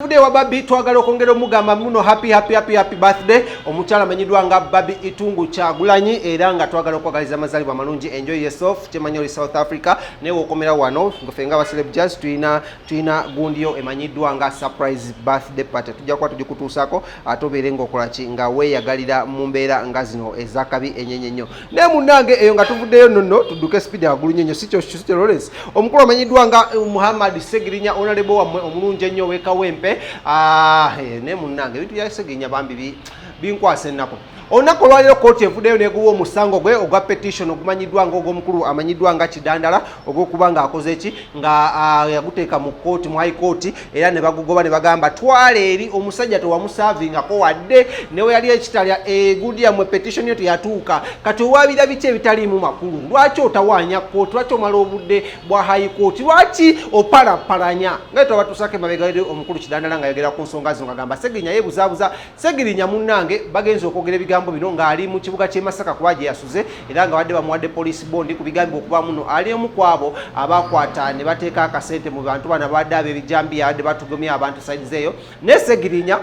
Bude wa Babi twagala okwongera omugamba muno happy birthday omukyala amanyidwa nga Babi Itungu Kyagulanyi era nga twagala okwagaliza amazalibwa amalungi. Enjoy yourself. Kyemanya oli South Africa newe okomera wano ngofenga abaselebu jazz tuina gundiyo emanyidwa nga surprise birthday party tujja kuba tugikutuusako atobere ng'okolaki nga weeyagalira mu mbeera nga zino ezakabi enyenye nnyo ne munnange eyo nga tuvuddeyo nonno tudduke speed agulu nnyo sikyo Lawrence omukulu amanyidwa nga Muhammad Segirinya honorable wamwe omulungi ennyo w'ekawempe ne munnange ebintu bya Segirinya bambi binkwasa ennaku olunaku olwaliro kooti evuddeyo neguwa omusango gwe ogwa petition ogumanyidwa nga ogw'omukulu amanyidwa nga Kidandala ogw'okuba nga akoze ki nga yaguteeka mu kooti mu high court era ne bagugoba ne bagamba twale eri omusajja tewamusaavingako wadde newe yali ekitalya egudia mu petition yo teyatuuka kati owabira biki ebitaliimu makulu lwaki otawaanya kooti lwaki omala obudde bwa high court lwaki opalapalanya nga twabatuusako emabega omukulu Kidandala nga yogera ku nsonga zino ngagamba Segirinya yeebuzaabuza Segirinya munnange bagenze okwogera ebigambo bino ng'ali mu kibuga ky'e Masaka kuba gye yasuze era nga wadde bamuwadde police bond ku bigambo okuba muno ali omu kwabo abakwata ne bateeka akasente mu bantu bana badde ab'ebijambiya wadde batugumya abantu sides eyo ne Segirinya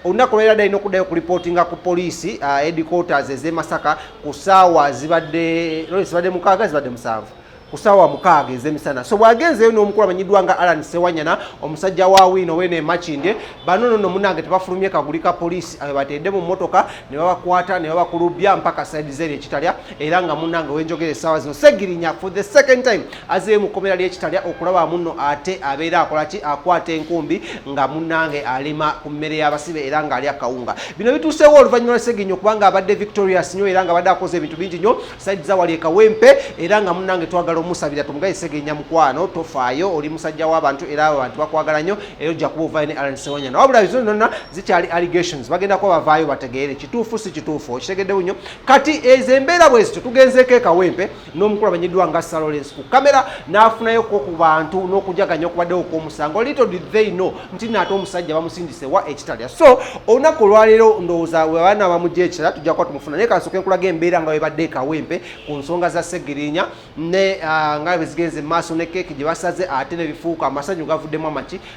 olunaku lwera dde alina okuddayo ku reportinga ku poliisi headquarters ez'e Masaka ku ssaawa zibadde mukaaga zibadde musanvu kusawa mukaaga ezemisana so bwagenzeyo n'omukulu amanyidwa nga Alan Sewanyana omusajja wa Wino wene Machinde bano nno munange tebafulumye kagulika poliisi abe batedde mu motoka ne babakwata ne babakulubya mpaka side zeri ekitalya era nga munange wenjogera essaawa zino Segirinya for the second time aze mu komera ly'ekitalya okulaba muno ate abeera akolaki akwata enkumbi nga munange alima ku mmere y'abasibe era nga ali akawunga bino bituusewo oluvannyuma lwa Segirinya okubanga abadde victorious nnyo era nga badde akoze ebintu bingi nnyo side za wali ekawempe era nga munange twagala omusabira tumugaye Segirinya mukwano tofaayo oli musajja w'abantu era abantu bakwagala nnyo era ojja kuba ovaayo ne Alan Sewanyana wabula bizo nonna zikyali allegations bagenda kuba bavaayo bategeere kituufu si kituufu okitegeddewo nnyo kati ezo embeera bwe zityo tugenzeeko ekawempe n'omukulu amanyidwa nga Lawrence ku kamera n'afunayoko ku bantu n'okujaganya okubaddewo kw'omusango little did they know nti naate omusajja bamusindise wa ekitalya so olunaku olwaleero ndowooza we baana bamugya ekitalya tujja kuba tumufuna naye kasooka enkulaga embeera nga webadde ekawempe ku nsonga za Segirinya ne nga bezigenze maaso ne keeki gye basaze ate ne bifuuka amasanyu gavuddemu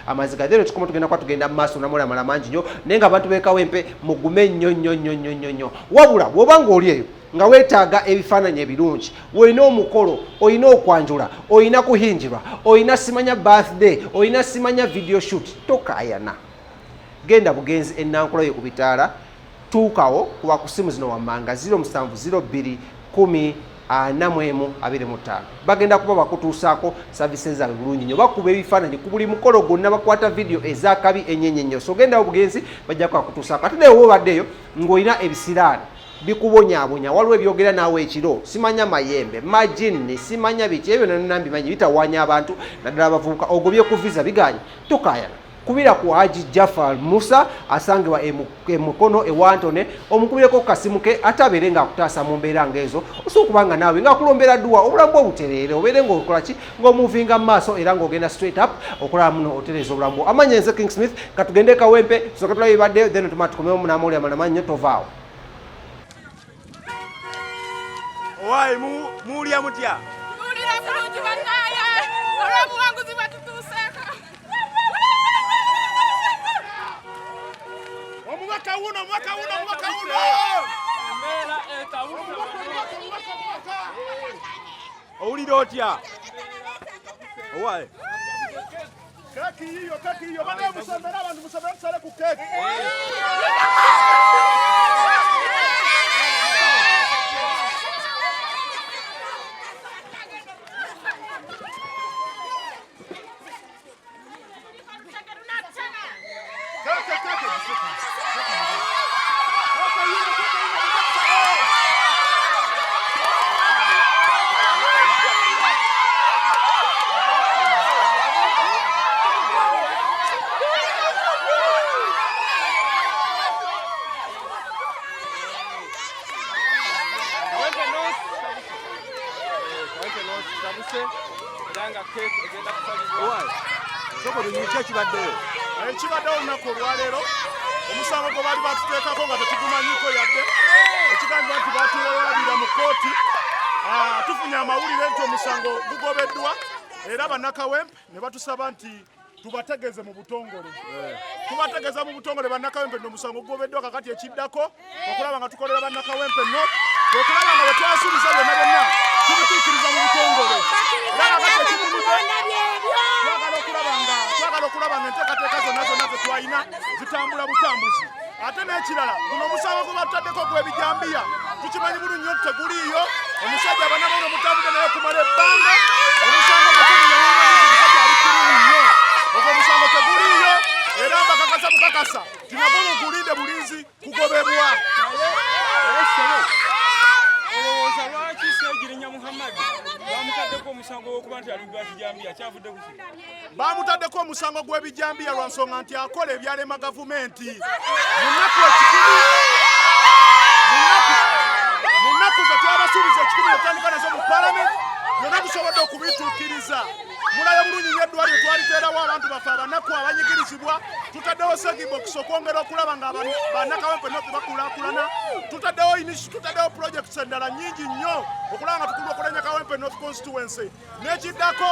amaziga then tukoma tugenda kwa tugenda maaso namola amala mangi nnyo naye nga abantu beekawempe mugume nnyo wabula bw'oba ng'oli eyo nga weetaaga ebifaananyi ebirungi olina omukolo olina okwanjula olina kuhinjirwa olina simanya birthday olina simanya video shoot tokaayana genda bugenzi ennankula yo ku bitaala tuukawo kuba ku simu zino wammanga 0702 10 namwemu 25 bagenda kuba bakutuusaako services zaabwe bulungi nnyo bakuba ebifaananyi ku buli mukolo gwonna bakwata video ezakabi enyenye nnyo so gendawo bugenzi bajja kuba bakutuusaako ate naye obaddeyo ng'olina ebisiraani bikubonyaabonya waliwo ebyogera naawe ekiro simanya mayembe majini simanya biki ebyo nanambimanyi bitawaanya abantu naddala abavubuka ogobye ku visa biganye tokaayana kubira ku Haji Jafar Musa asangibwa emukono ewantone omukubireko kasimu ke atabere nga akutaasa mu mbeera ng'ezo osobola kubanga naawe nga kulombera dduwa obulamu bwo butereere obeere ng'okola ki ng'omuvinga mu maaso era ng'ogenda straight up okulaba muno otereeza obulamu bwo amanya nze King Smith katugende kawempe soka tulabe bibaddeyo then tuma tukomewo munaamoli amalamanyi nnyo tovaawo owaayi muwulira mutya Mulira bulungi bannaaye olw'obuwanguzi bwe tutuuseeko omubaka wuno owulira otya owaayi keki yiyo banaye musomera abantu musomera tusale ku keki ekibaddewo olunaku olwaleero omusango gwe baali batuteekako nga tetugumanyiko yadde ekigambibwa nti batuwabira mu kooti tufunye amawulire nti omusango gugobeddwa era bannakawempe ne batusaba nti tubategeeze mu butongole tubategeeza mu butongole bannakawempe nno omusango gugobeddwa kakati ekiddako okulaba nga tukolera bannakawempe nno okulaba nga bwe twasuubiza byonna byonna tubituukiriza mu butongole era kakati ekibumuze twagala okulaba nga enteekateeka zonna ze twalina zitambula butambuzi ate n'ekirala guno omusango gwe bataddeko gw'ebijambiya tukimanyi bulungi nti teguliiyo omusajja banabona omutambudde naye okumala ebbanga omusango omusajja ali kirungi nnyo ogwo omusango teguliiyo era mbakakasa bukakasa tinagwo mugulinde bulinzi kugobebwa olowooza lwaki Seegirinya Muhammad bamutaddeko omusango w'okuba nti ali gwakijambiya kyavudde kuki bamutaddeko omusango gw'ebijambiya lwa nsonga nti akola ebyalema gavumenti mu nnaku ekikumi mu nnaku ze twabasuubiza ekikumi netandika nazo mu palamenti byonna tusobodde okubituukiriza mulayo bulungi nnyo eddwaliro twaliteerawo abantu baffe abanaku abanyigirizibwa tutaddewo segibokisi okwongera okulaba nga bannakawempe nofe bakulaakulana tutaddewo projects endala nnyingi nnyo okulaba nga tukulwa okulenya kawempe north constituency n'ekiddako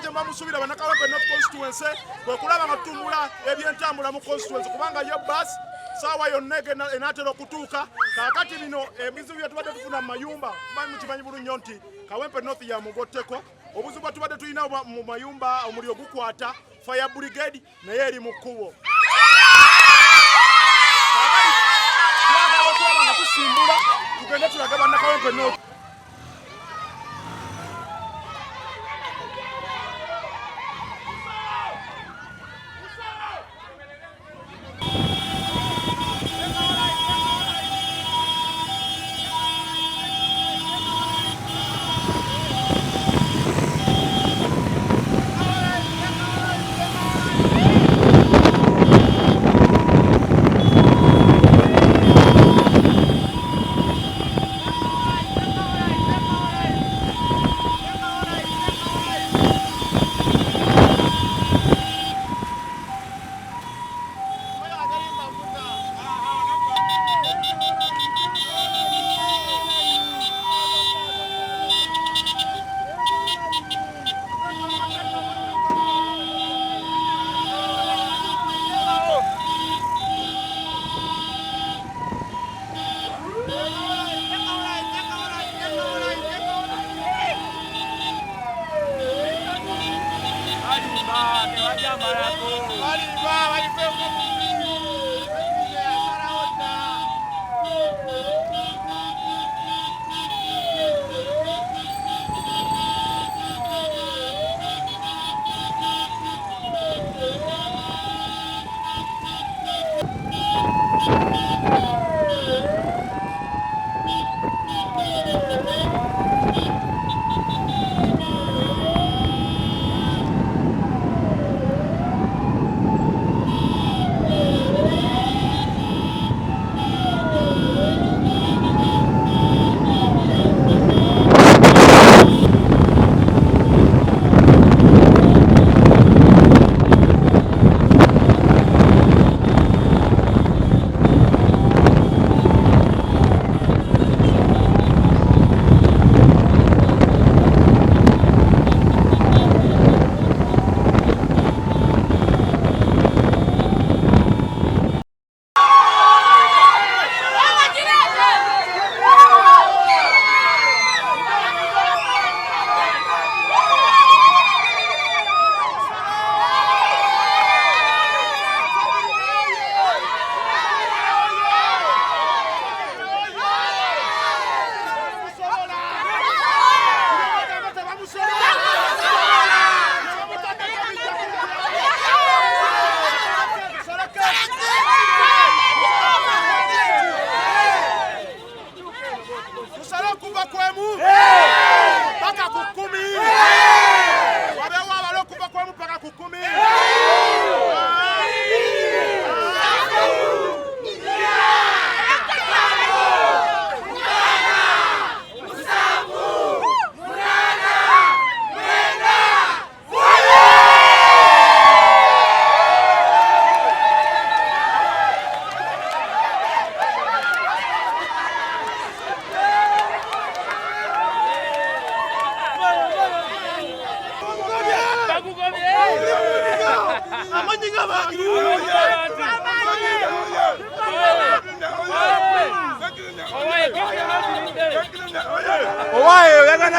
kye bamusuubira bannakawempe north constituency kwe kulaba nga tutumbula ebyentambula mu constituency kubanga yo basi saawa yonna enaatera okutuuka kaakati bino ebizibu bye tubadde tufuna mu mayumba mukimanyi bulungi nnyo nti kawempe north yamugotteko obuzibu bwe tubadde tulina mu mayumba omuliro gukwata fire brigade naye eri mu kkubo twagala okulaba nga tusimbula tugende tulage bannakawempe north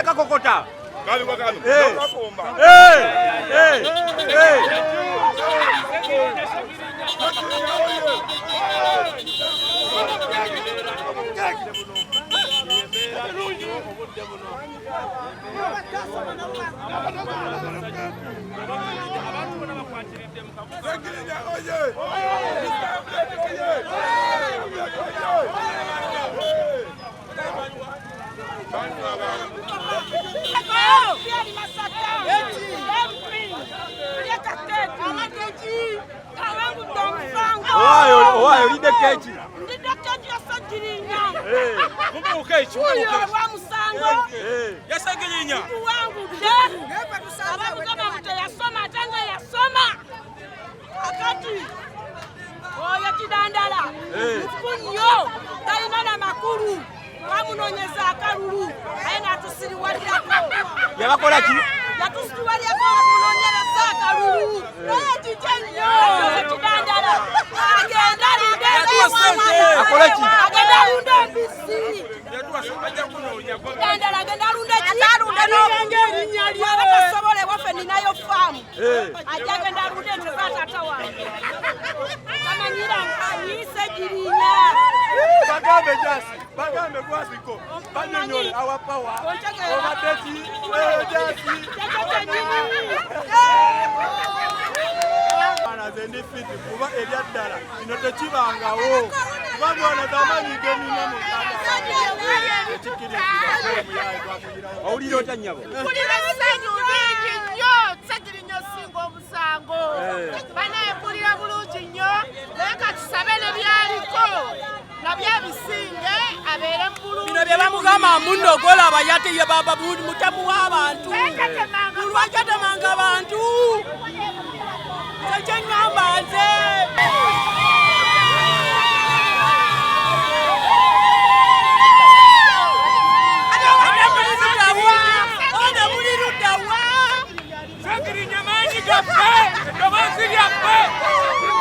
kakokota. Kali kwa kali. Owayo lide kechi. Lide kechi yasagirinya. Kumbe ukechi. Wa musango. Yasagirinya. Wangu de. Abantu kama mtayasoma atanga yasoma. Akati. Oya kidandala. Kunyo. Talina na makuru. Wamunonyeza akalulu. Aina tusiriwalirako. Yabakola ki? Yatusiriwalirako munonyeza akalulu. Tijenyo. Kidandala. Agenda linde. Akola ki? Agenda lunde bisi. Yatuwa sabaja kuno unyako. Kidandala agenda lunde ki? Lunde no nyali. Wabatasobole wafe ninayo famu. Agenda lunde ntufata tawa. Kama nyiranga yisegirinya. Bagambe jasi. Bagambe kwasiko. Banyonyole our power. Obateti. Jasi. Ana zendi fiti kuba elyaddala kino tekibangawo. Bamwana zamanyi genina mu Owulira otya nnyabo? Mpulira essanyu bingi nnyo, sagiri nnyo singa omusango. Banaye mpulira bulungi nnyo, naye katusabe ne byaliko nabyo bisinge abeere mu bulungi. Bino bye bamugamba munnogola abayate ye baba mutemu w'abantu. Lwajatemanga abantu. Ekyeŋŋamba nze.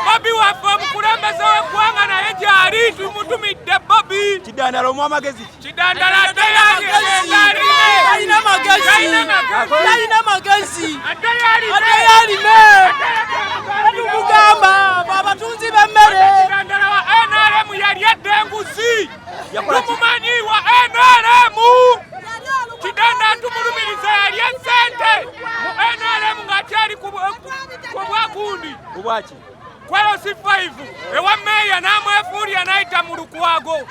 Bobi waffe omukulembeze w'eggwanga naye gy'ali tumutumidde Bobi. Kidandala omu amagezi. Kidandala ate yalina magezi. Yalina magezi. ate yalime. Tumugamba abatunzi b'emmere. Kidandala wa NRM yali edda enguzi. Tumumanyi wa NRM. Kidandala tumulumiriza yali esente mu NRM ng'akyali ku bwagundi. Obwaki? Kwelosi 5 ewa meya n'amwefuulira n'ayita mu Lukwago.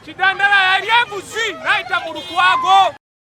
Kidandala yali enguzi n'ayita mu Lukwago.